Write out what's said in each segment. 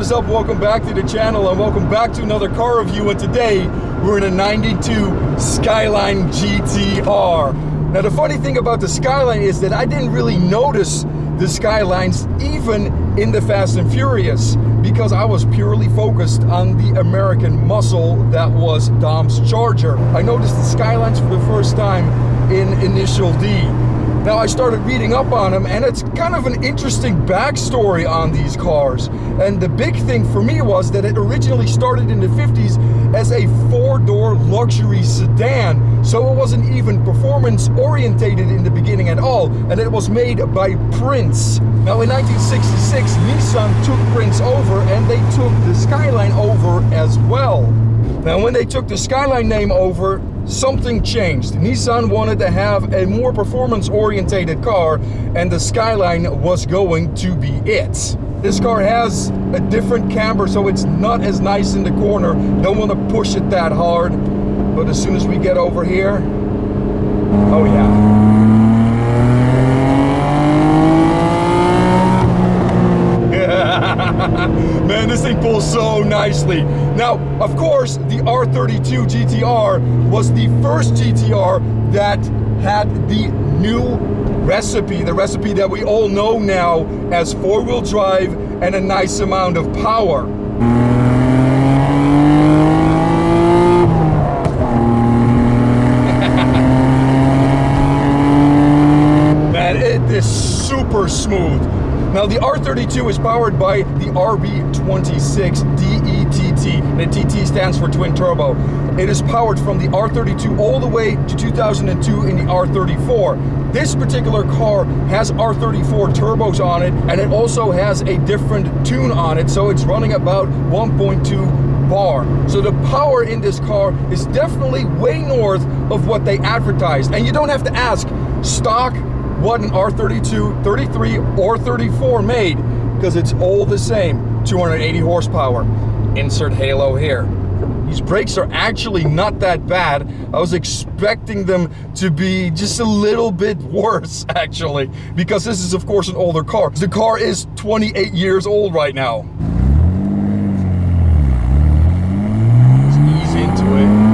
is up? Welcome back to the channel and welcome back to another car review. And today we're in a 92 Skyline GTR. Now the funny thing about the Skyline is that I didn't really notice the Skylines even in the Fast and Furious because I was purely focused on the American muscle that was Dom's Charger. I noticed the Skylines for the first time in Initial D. Now I started reading up on them, and it's kind of an interesting backstory on these cars. And the big thing for me was that it originally started in the 50s as a four-door luxury sedan. So it wasn't even performance orientated in the beginning at all, and it was made by Prince. Now in 1966, Nissan took Prince over and they took the Skyline over as well. Now when they took the Skyline name over, something changed. Nissan wanted to have a more performance-orientated car, and the Skyline was going to be it. This car has a different camber, so it's not as nice in the corner. Don't want to push it that hard, but as soon as we get over here, oh yeah. Man, this thing pulls so nicely. Now, of course, the R32 GTR was the first GTR that had the new recipe, the recipe that we all know now as four-wheel drive and a nice amount of power. Man, it is super smooth. Now the R32 is powered by the RB26 DETT. The TT stands for twin turbo. It is powered from the R32 all the way to 2002 in the R34. This particular car has R34 turbos on it, and it also has a different tune on it, so it's running about 1.2 bar. So the power in this car is definitely way north of what they advertised. And you don't have to ask stock what an R32, 33, or 34 made, because it's all the same. 280 horsepower. Insert halo here. These brakes are actually not that bad. I was expecting them to be just a little bit worse, actually, because this is, of course, an older car. The car is 28 years old right now. Let's ease into it.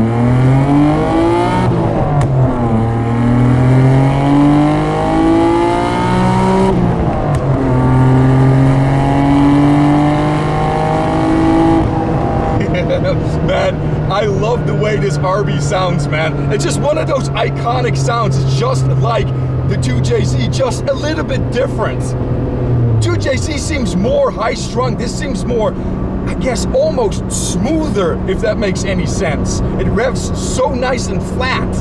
Man, I love the way this RB sounds, man. It's just one of those iconic sounds. It's just like the 2JZ, just a little bit different. 2JZ seems more high-strung. This seems more, I guess, almost smoother, if that makes any sense. It revs so nice and flat.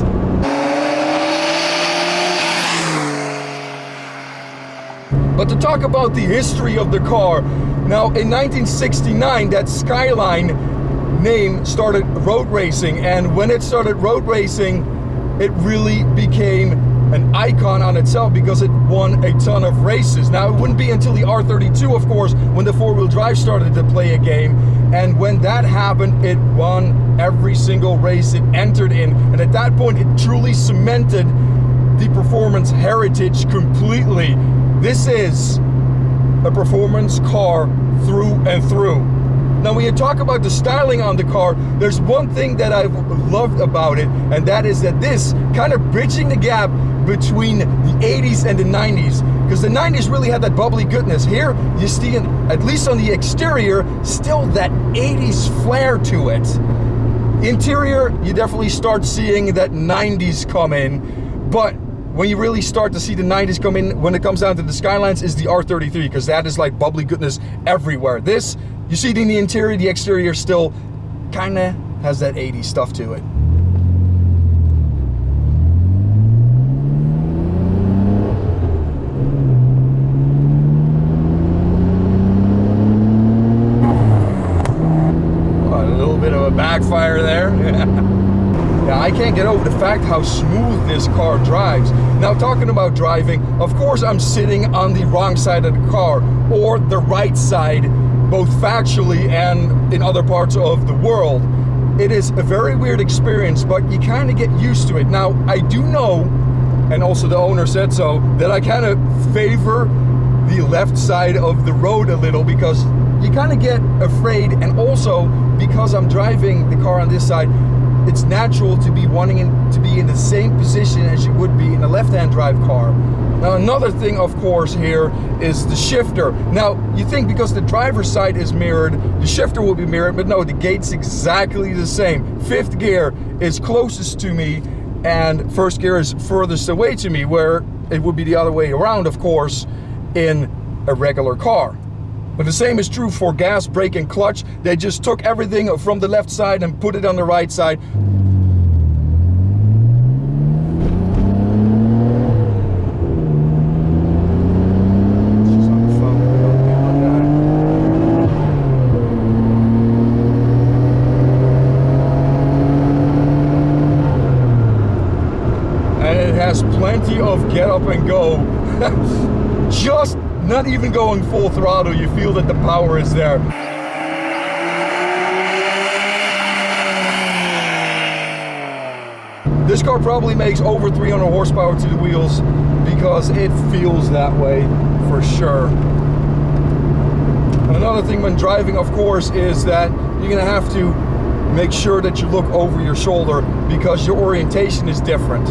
But to talk about the history of the car, now in 1969, that Skyline name started road racing, and when it started road racing, it really became an icon on itself because it won a ton of races. Now, it wouldn't be until the R32, of course, when the four-wheel drive started to play a game, and when that happened, it won every single race it entered in, and at that point, it truly cemented the performance heritage completely. This is a performance car through and through. Now, when you talk about the styling on the car, there's one thing that I've loved about it, and that is that this kind of bridging the gap between the 80s and the 90s, because the 90s really had that bubbly goodness. Here, you see, at least on the exterior, still that 80s flair to it. Interior, you definitely start seeing that 90s come in, but when you really start to see the 90s come in, when it comes down to the Skylines, is the R33, because that is like bubbly goodness everywhere. This, you see it in the interior, the exterior still kind of has that 80s stuff to it. A little bit of a backfire there. Now, I can't get over the fact how smooth this car drives. Now, talking about driving, of course I'm sitting on the wrong side of the car, or the right side, both factually and in other parts of the world. It is a very weird experience, but you kind of get used to it. Now, I do know, and also the owner said so, that I kind of favor the left side of the road a little, because you kind of get afraid, and also because I'm driving the car on this side, it's natural to be wanting to be in the same position as you would be in a left-hand drive car. Now another thing, of course, here is the shifter. Now you think because the driver's side is mirrored, the shifter will be mirrored, but no, the gate's exactly the same. Fifth gear is closest to me and first gear is furthest away to me, where it would be the other way around, of course, in a regular car. But the same is true for gas, brake, and clutch. They just took everything from the left side and put it on the right side. Has plenty of get up and go. Just not even going full throttle, you feel that the power is there. This car probably makes over 300 horsepower to the wheels because it feels that way for sure. Another thing when driving, of course, is that you're gonna have to make sure that you look over your shoulder because your orientation is different.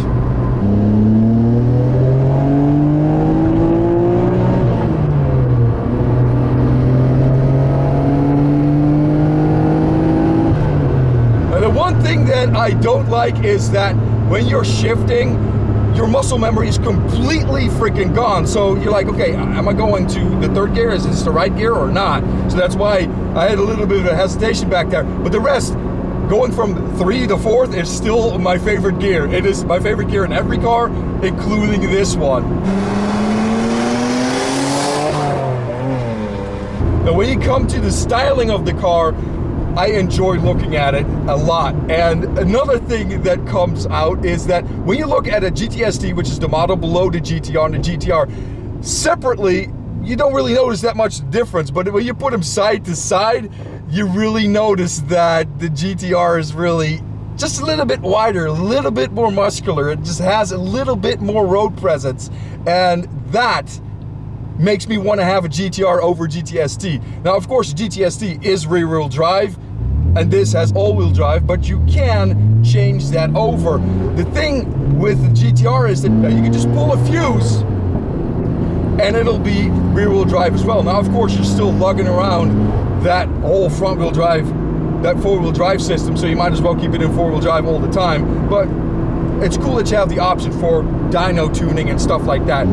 One thing that I don't like is that when you're shifting, your muscle memory is completely freaking gone. So you're like, okay, am I going to the third gear? Is this the right gear or not? So that's why I had a little bit of a hesitation back there. But the rest, going from 3 to 4th, is still my favorite gear. It is my favorite gear in every car, including this one. Now when you come to the styling of the car, I enjoy looking at it a lot. And another thing that comes out is that when you look at a GTSD, which is the model below the GTR and the GTR, separately, you don't really notice that much difference. But when you put them side to side, you really notice that the GTR is really just a little bit wider, a little bit more muscular. It just has a little bit more road presence. And that makes me want to have a GTR over GTSD. Now, of course, GTSD is rear-wheel drive, and this has all-wheel drive, but you can change that over. The thing with the GTR is that you can just pull a fuse, and it'll be rear-wheel drive as well. Now, of course, you're still lugging around that whole front-wheel drive, that four-wheel drive system, so you might as well keep it in four-wheel drive all the time. But it's cool that you have the option for dyno tuning and stuff like that.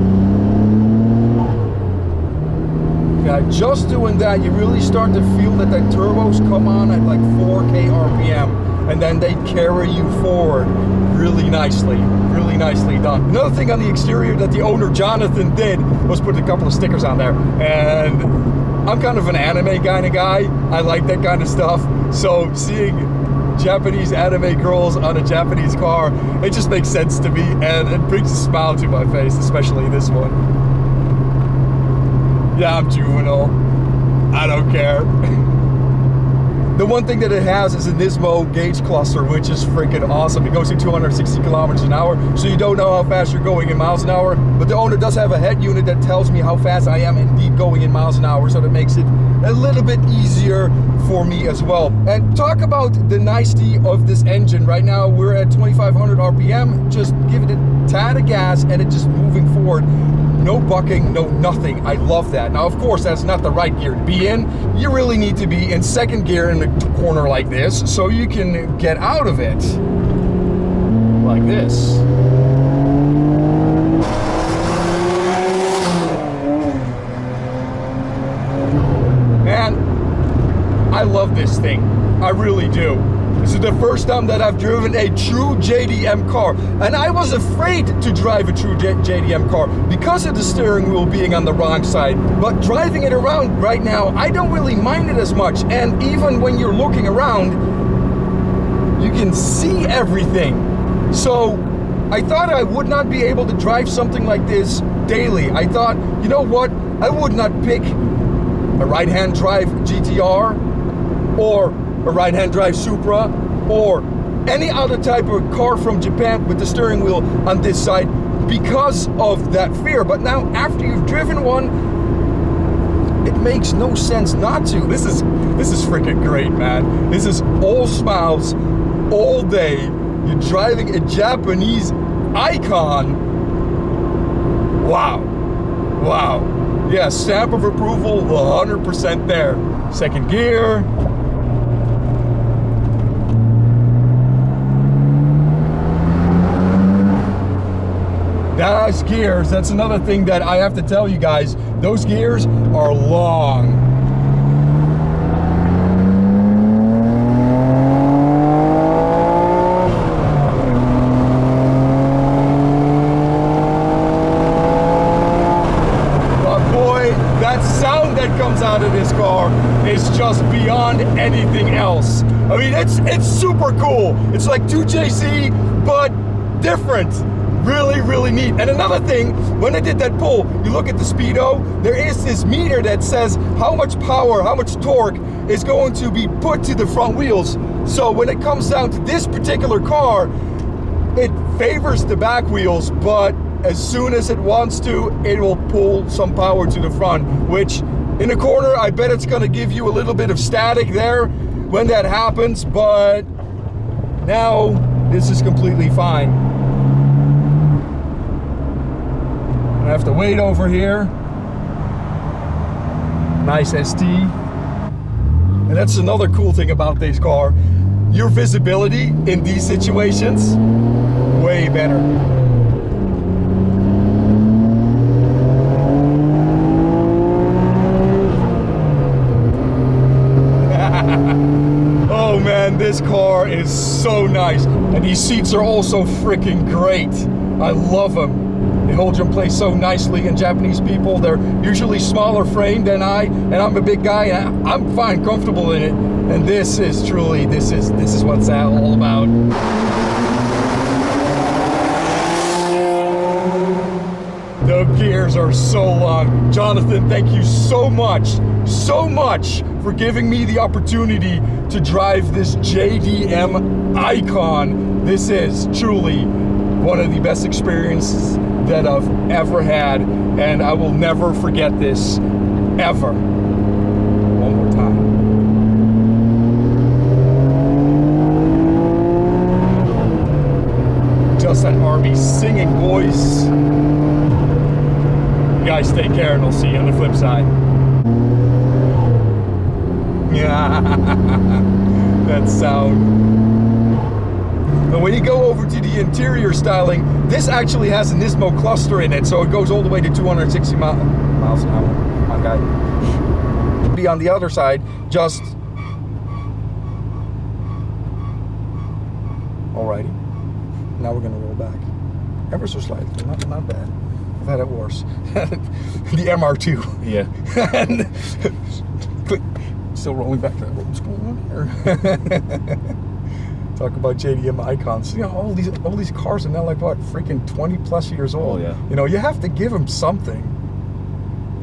Yeah, just doing that, you really start to feel that the turbos come on at like 4K RPM, and then they carry you forward really nicely done. Another thing on the exterior that the owner, Jonathan, did was put a couple of stickers on there. And I'm kind of an anime kind of guy. I like that kind of stuff. So seeing Japanese anime girls on a Japanese car, it just makes sense to me, and it brings a smile to my face, especially this one. Yeah, I'm juvenile. I don't care. The one thing that it has is a Nismo gauge cluster, which is freaking awesome. It goes to 260 kilometers an hour, so you don't know how fast you're going in miles an hour. But the owner does have a head unit that tells me how fast I am indeed going in miles an hour, so that makes it a little bit easier for me as well. And talk about the nicety of this engine. Right now, we're at 2,500 RPM. Just give it a tad of gas, and it's just moving forward. No bucking, no nothing. I love that. Now, of course, that's not the right gear to be in. You really need to be in second gear in a corner like this so you can get out of it like this. Man, I love this thing. I really do. This is the first time that I've driven a true JDM car, and I was afraid to drive a true JDM car because of the steering wheel being on the wrong side. But driving it around right now, I don't really mind it as much, and even when you're looking around, you can see everything. So I thought I would not be able to drive something like this daily. I thought, you know what, I would not pick a right-hand drive GTR or a right-hand drive Supra or any other type of car from Japan with the steering wheel on this side because of that fear. But now, after you've driven one, it makes no sense not to. This is freaking great, man. This is all smiles all day. You're driving a Japanese icon. Wow. Wow. Yeah, stamp of approval, 100% there. Second gear. That's gears. That's another thing that I have to tell you guys. Those gears are long. Comes out of this car is just beyond anything else. I mean, it's super cool. It's like 2JZ, but different. Really, really neat. And another thing, when I did that pull, you look at the speedo, there is this meter that says how much power, how much torque is going to be put to the front wheels. So when it comes down to this particular car, it favors the back wheels, but as soon as it wants to, it will pull some power to the front, which in the corner, I bet it's gonna give you a little bit of static there when that happens, but now this is completely fine. I have to wait over here. Nice ST. And that's another cool thing about this car. Your visibility in these situations, way better. Oh man, this car is so nice. And these seats are also freaking great. I love them. They hold you in place so nicely. And Japanese people, they're usually smaller frame than and I'm a big guy, and I'm fine, comfortable in it. And this is truly, this is what's that all about. The gears are so long. Jonathan, thank you so much for giving me the opportunity to drive this JDM icon. This is truly one of the best experiences that I've ever had, and I will never forget this, ever. One more time. Just that Army singing voice. You guys take care, and I'll see you on the flip side. Yeah, that sound. But when you go over to the interior styling, this actually has a Nismo cluster in it, so it goes all the way to 260 miles an hour. My guy. Be on the other side, just. Alrighty. Now we're gonna roll back. Ever so slightly, not bad. I've had it worse. The MR2. Yeah. And quick. Still rolling back to what's going on here. Talk about JDM icons. You know, all these cars are now like what, freaking 20 plus years old. Oh yeah. You know, you have to give them something.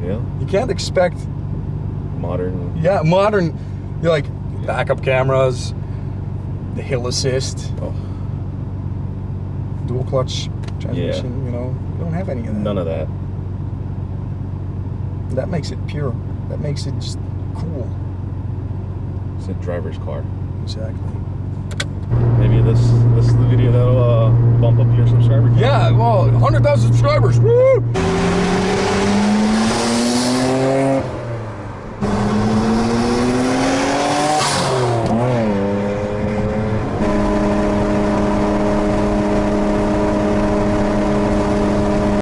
Yeah. You can't expect modern. Yeah, modern. You're like backup cameras, the hill assist, dual clutch transmission. Yeah. You know, you don't have any of that. None of that. That makes it pure. That makes it just cool. It's a driver's car. Exactly. Maybe this is the video that'll bump up your subscriber count. Yeah, well, 100,000 subscribers. Woo!